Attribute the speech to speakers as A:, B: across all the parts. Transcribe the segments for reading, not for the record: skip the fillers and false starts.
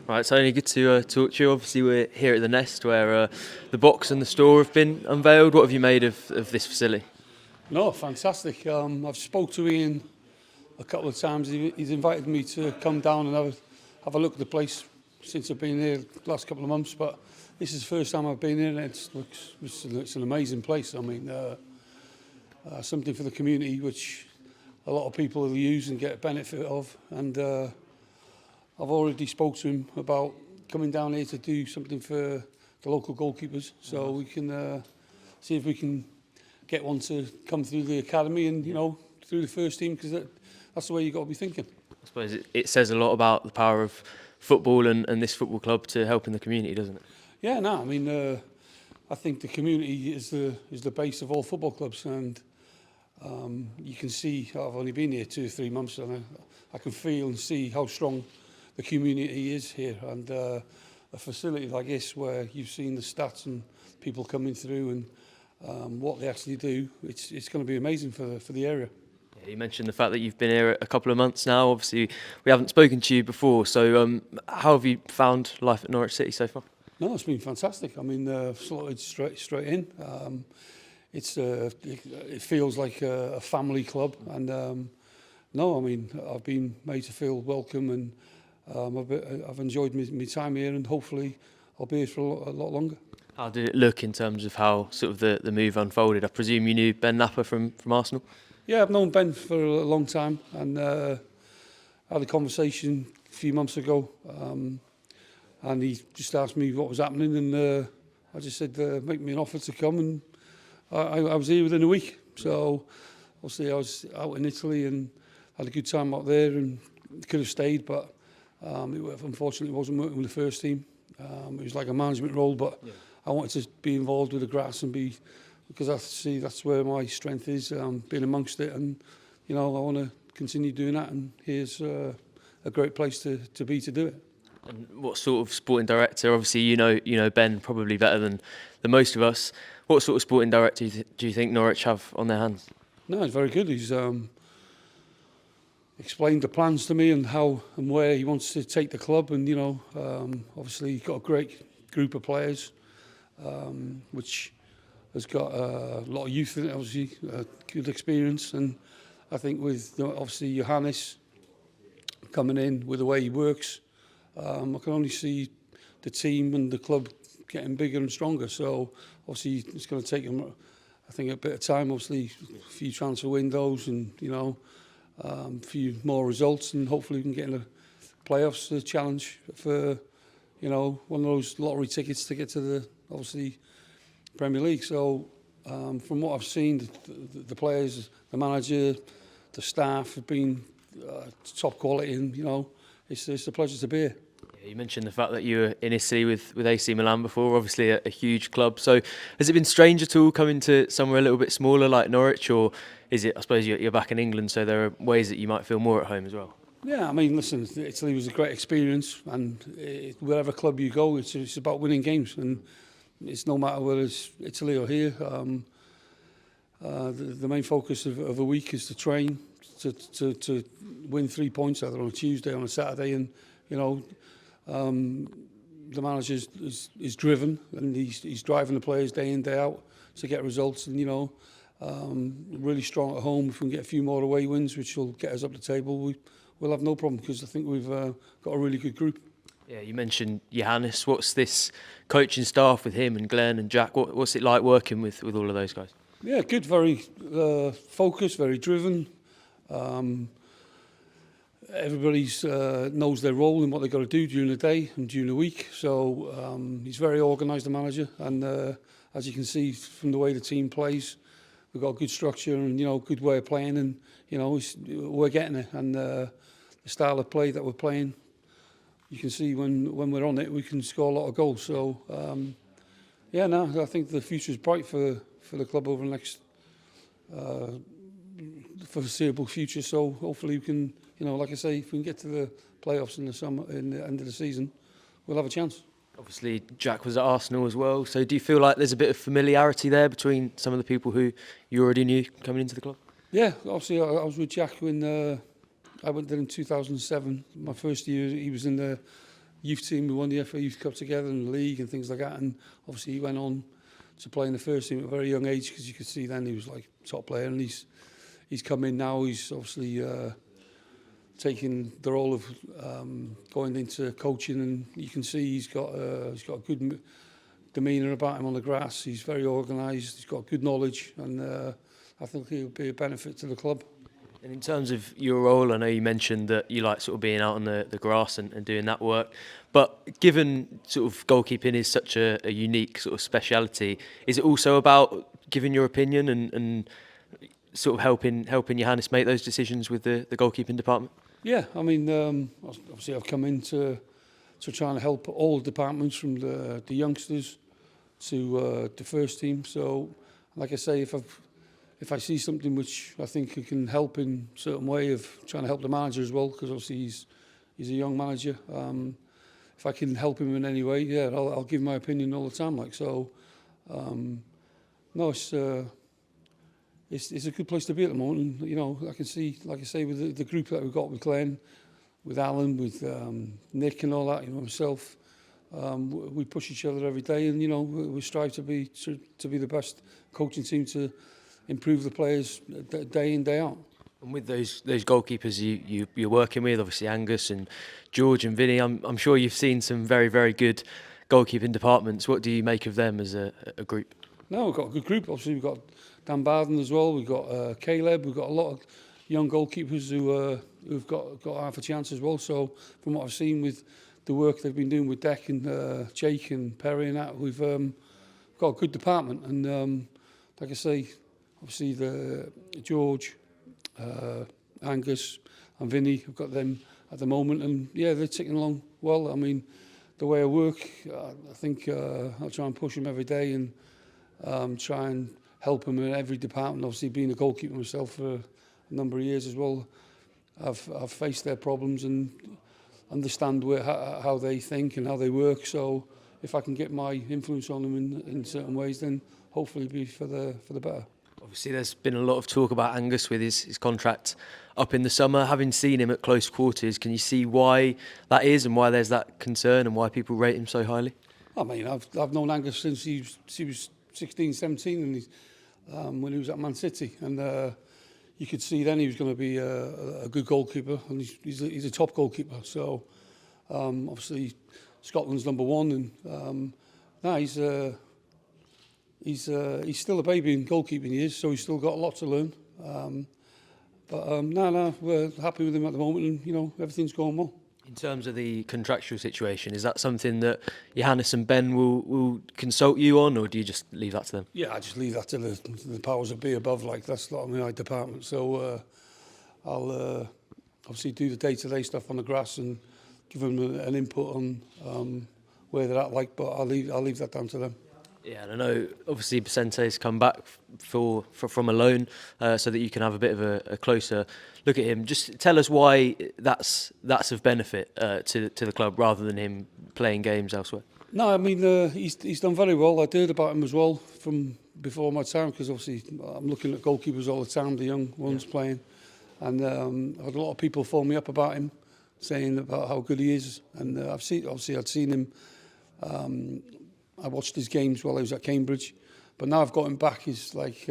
A: Right, it's only good to talk to you. Obviously, we're here at the Nest where the box and the store have been unveiled. What have you made of this facility?
B: No, fantastic. I've spoke to Ian a couple of times. He's invited me to come down and have a look at the place since I've been here the last couple of months. But this is the first time I've been here, and it's an amazing place. I mean, something for the community which a lot of people will use and get benefit of. And I've already spoke to him about coming down here to do something for the local goalkeepers, so we can see if we can get one to come through the academy and through the first team, because that's the way you got to be thinking.
A: I suppose it says a lot about the power of football and this football club to helping the community, doesn't it?
B: Yeah, no, I mean, I think the community is the base of all football clubs, and you can see, I've only been here 2 or 3 months, and I can feel and see how strong the community is here, and a facility like this where you've seen the stats and people coming through and what they actually do, it's going to be amazing for the area.
A: Yeah, you mentioned the fact that you've been here a couple of months now. Obviously, we haven't spoken to you before, so how have you found life at Norwich City so far?
B: No, it's been fantastic. I mean, slotted straight in. It feels like a family club, and no, I mean, I've been made to feel welcome, and I've enjoyed my time here, and hopefully I'll be here for a lot longer.
A: How did it look in terms of how sort of the move unfolded? I presume you knew Ben Napper from Arsenal?
B: Yeah, I've known Ben for a long time, and I had a conversation a few months ago, and he just asked me what was happening, and I just said, make me an offer to come, and I was here within a week. So obviously I was out in Italy and had a good time out there, and could have stayed, but unfortunately it wasn't working with the first team. It was like a management role, but yeah. I wanted to be involved with the grass and because I see that's where my strength is, being amongst it, and I want to continue doing that, and here's a great place to be to do it.
A: And what sort of sporting director? Obviously, you know Ben probably better than most of us. What sort of sporting director do you think Norwich have on their hands?
B: No, he's very good. He's explained the plans to me and how and where he wants to take the club, and obviously he's got a great group of players, which has got a lot of youth in it, obviously, good experience, and I think with obviously Johannes coming in with the way he works, I can only see the team and the club getting bigger and stronger. So obviously it's going to take him, I think, a bit of time, obviously a few transfer windows, and a few more results, and hopefully we can get in the playoffs to challenge for one of those lottery tickets to get to the obviously Premier League. So from what I've seen, the players, the manager, the staff have been top quality, and it's a pleasure to be here.
A: You mentioned the fact that you were in Italy with AC Milan before, obviously a huge club. So has it been strange at all coming to somewhere a little bit smaller like Norwich, or is it, I suppose you're back in England, so there are ways that you might feel more at home as well? Yeah,
B: I mean, listen, Italy was a great experience, and wherever club you go, it's about winning games, and it's no matter whether it's Italy or here. The main focus of a week is to train, to win 3 points, either on a Tuesday or on a Saturday, and the manager is driven, and he's driving the players day in, day out to get results, and really strong at home. If we can get a few more away wins, which will get us up the table, we'll have no problem, because I think we've got a really good group.
A: Yeah, you mentioned Johannes. What's this coaching staff with him and Glenn and Jack? What's it like working with all of those guys?
B: Yeah, good, very focused, very driven. Everybody knows their role and what they've got to do during the day and during the week. So he's very organised, the manager, and as you can see from the way the team plays, we've got a good structure and good way of playing, and we're getting it. And the style of play that we're playing, you can see when we're on it, we can score a lot of goals. So I think the future is bright for the club over the next foreseeable future. So hopefully we can, like I say, if we can get to the playoffs in the summer, in the end of the season, we'll have a chance.
A: Obviously, Jack was at Arsenal as well. So do you feel like there's a bit of familiarity there between some of the people who you already knew coming into the club?
B: Yeah, obviously I was with Jack when I went there in 2007. My first year, he was in the youth team. We won the FA Youth Cup together in the league and things like that. And obviously he went on to play in the first team at a very young age, because you could see then he was like top player. And he's come in now. He's obviously taking the role of going into coaching, and you can see he's got a good demeanour about him on the grass. He's very organised. He's got good knowledge, and I think he'll be a benefit to the club.
A: And in terms of your role, I know you mentioned that you like sort of being out on the grass and doing that work. But given sort of goalkeeping is such a unique sort of speciality, is it also about giving your opinion and sort of helping Johannes make those decisions with the goalkeeping department?
B: Yeah, I mean, obviously I've come in to try and help all departments, from the youngsters to the first team. So, like I say, if I see something which I think it can help in a certain way of trying to help the manager as well, because obviously he's a young manager. If I can help him in any way, yeah, I'll give my opinion all the time. Like so, no, it's a good place to be at the moment. And, you know, I can see, like I say, with the group that we've got with Glenn, with Alan, with Nick and all that, you know, myself, we push each other every day, and you know, we strive to be the best coaching team to improve the players day in, day out.
A: And with those goalkeepers you're working with, obviously Angus and George and Vinny, I'm sure you've seen some very, very good goalkeeping departments. What do you make of them as a group?
B: No, we've got a good group. Obviously, we've got Dan Barden as well. We've got Caleb. We've got a lot of young goalkeepers who've got half a chance as well. So from what I've seen with the work they've been doing with Deck and Jake and Perry and that, we've got a good department. And like I say, obviously the George, Angus and Vinny, I've got them at the moment, and yeah, they're ticking along well. I mean, the way I work, I think I'll try and push them every day and try and help them in every department. Obviously, being a goalkeeper myself for a number of years as well, I've faced their problems and understand how they think and how they work. So if I can get my influence on them in certain ways, then hopefully it'll be for the better.
A: Obviously, there's been a lot of talk about Angus with his contract up in the summer. Having seen him at close quarters, can you see why that is and why there's that concern and why people rate him so highly?
B: I mean, I've known Angus since he was 16, 17, and when he was at Man City, and you could see then he was going to be a good goalkeeper, and he's a top goalkeeper. So obviously Scotland's number one, and he's still a baby in goalkeeping years, so he's still got a lot to learn. But we're happy with him at the moment, and you know, everything's going well.
A: In terms of the contractual situation, is that something that Johannes and Ben will consult you on, or do you just leave that to them?
B: Yeah, I just leave that to the powers that be above. Like, that's not my department. So I'll obviously do the day-to-day stuff on the grass and give them an input on where they're at. Like, but I'll leave that down to them.
A: Yeah, and I know obviously Vicente's come back from a loan, so that you can have a bit of a closer look at him. Just tell us why that's of benefit to the club rather than him playing games elsewhere.
B: No, I mean he's done very well. I heard about him as well from before my time, because obviously I'm looking at goalkeepers all the time, the young ones playing, and I had a lot of people phone me up about him, saying about how good he is, and I'd seen him. I watched his games while I was at Cambridge, but now I've got him back. He's like,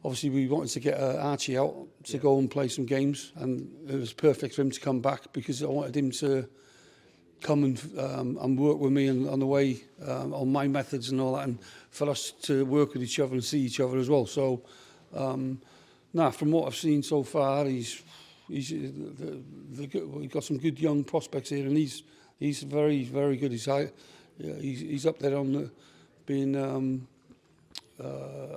B: obviously we wanted to get Archie out to go and play some games, and it was perfect for him to come back, because I wanted him to come and work with me on the way, on my methods and all that, and for us to work with each other and see each other as well. So, from what I've seen so far, he's we've got some good young prospects here, and he's very, very good. He's up there on being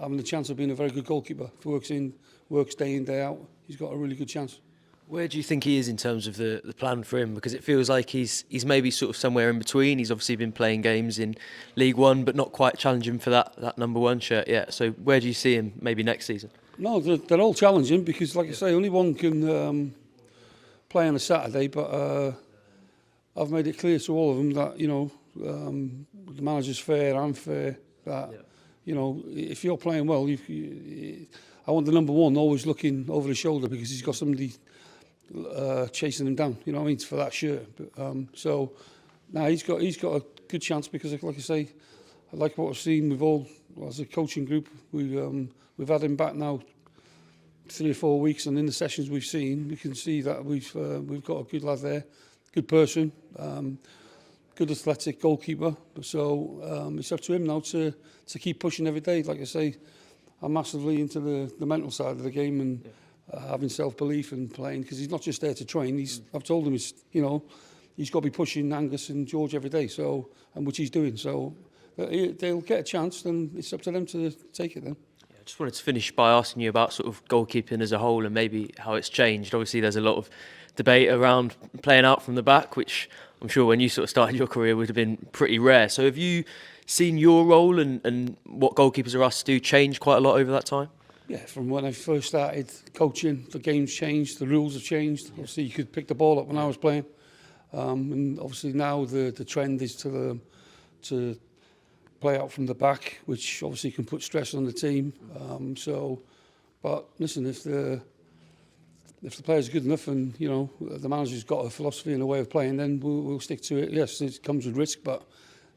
B: having the chance of being a very good goalkeeper. If he works day in, day out, he's got a really good chance.
A: Where do you think he is in terms of the plan for him? Because it feels like he's maybe sort of somewhere in between. He's obviously been playing games in League One, but not quite challenging for that number one shirt yet. So where do you see him maybe next season? No,
B: they're all challenging, because, like I say, only one can play on a Saturday. But I've made it clear to all of them that, you know, the manager's fair, I'm fair. That you know, if you're playing well, I want the number one always looking over his shoulder, because he's got somebody chasing him down, you know what I mean, for that shirt. But, so now he's got a good chance because, like I say, I like what I've seen. We've all, as a coaching group, we've had him back now 3 or 4 weeks, and in the sessions we've seen, we can see that we've got a good lad there, good person, good athletic goalkeeper. So it's up to him now to keep pushing every day. Like I say, I'm massively into the mental side of the game and having self-belief and playing, because he's not just there to train. I've told him he's got to be pushing Angus and George every day. So, and which he's doing. So they'll get a chance, then it's up to them to take it then.
A: I just wanted to finish by asking you about sort of goalkeeping as a whole and maybe how it's changed. Obviously, there's a lot of debate around playing out from the back, which I'm sure when you sort of started your career would have been pretty rare. So have you seen your role and what goalkeepers are asked to do change quite a lot over that time?
B: Yeah, from when I first started coaching, the game's changed, the rules have changed. Obviously, you could pick the ball up when I was playing. And obviously now the trend is to play out from the back, which obviously can put stress on the team. But listen, if the players are good enough and, you know, the manager's got a philosophy and a way of playing, then we'll stick to it. Yes, it comes with risk, but,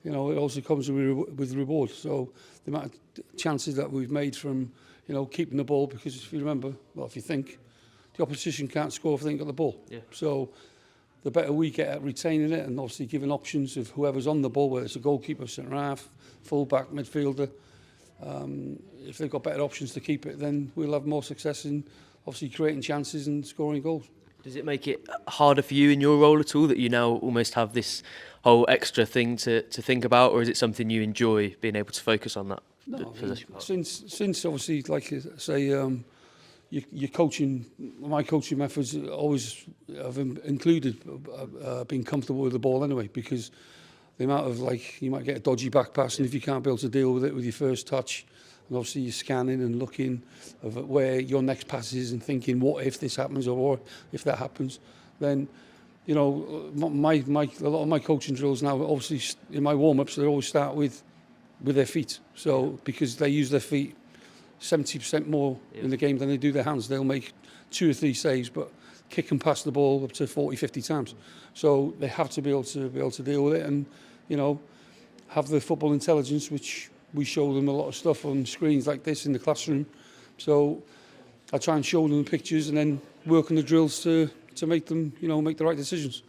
B: you know, it also comes with reward. So the amount of chances that we've made from, you know, keeping the ball, because if you remember, well, if you think, the opposition can't score if they ain't got the ball. Yeah. So the better we get at retaining it and obviously giving options of whoever's on the ball, whether it's a goalkeeper, centre half, full back, midfielder, if they've got better options to keep it, then we'll have more success in obviously creating chances and scoring goals.
A: Does it make it harder for you in your role at all that you now almost have this whole extra thing to think about, or is it something you enjoy being able to focus on that?
B: No, since obviously, like I say, your coaching, my coaching methods always have included being comfortable with the ball anyway, because the amount of, like, you might get a dodgy back pass, and if you can't be able to deal with it with your first touch, and obviously you're scanning and looking of where your next pass is and thinking, what if this happens, or if that happens, then, you know, a lot of my coaching drills now, obviously in my warm-ups, they always start with their feet. So because they use their feet 70% more in the game than they do their hands, they'll make 2 or 3 saves, but kick and pass the ball up to 40, 50 times. So they have to be able to deal with it, and, you know, have the football intelligence, which we show them a lot of stuff on screens like this in the classroom. So I try and show them the pictures and then work on the drills to make them, you know, make the right decisions.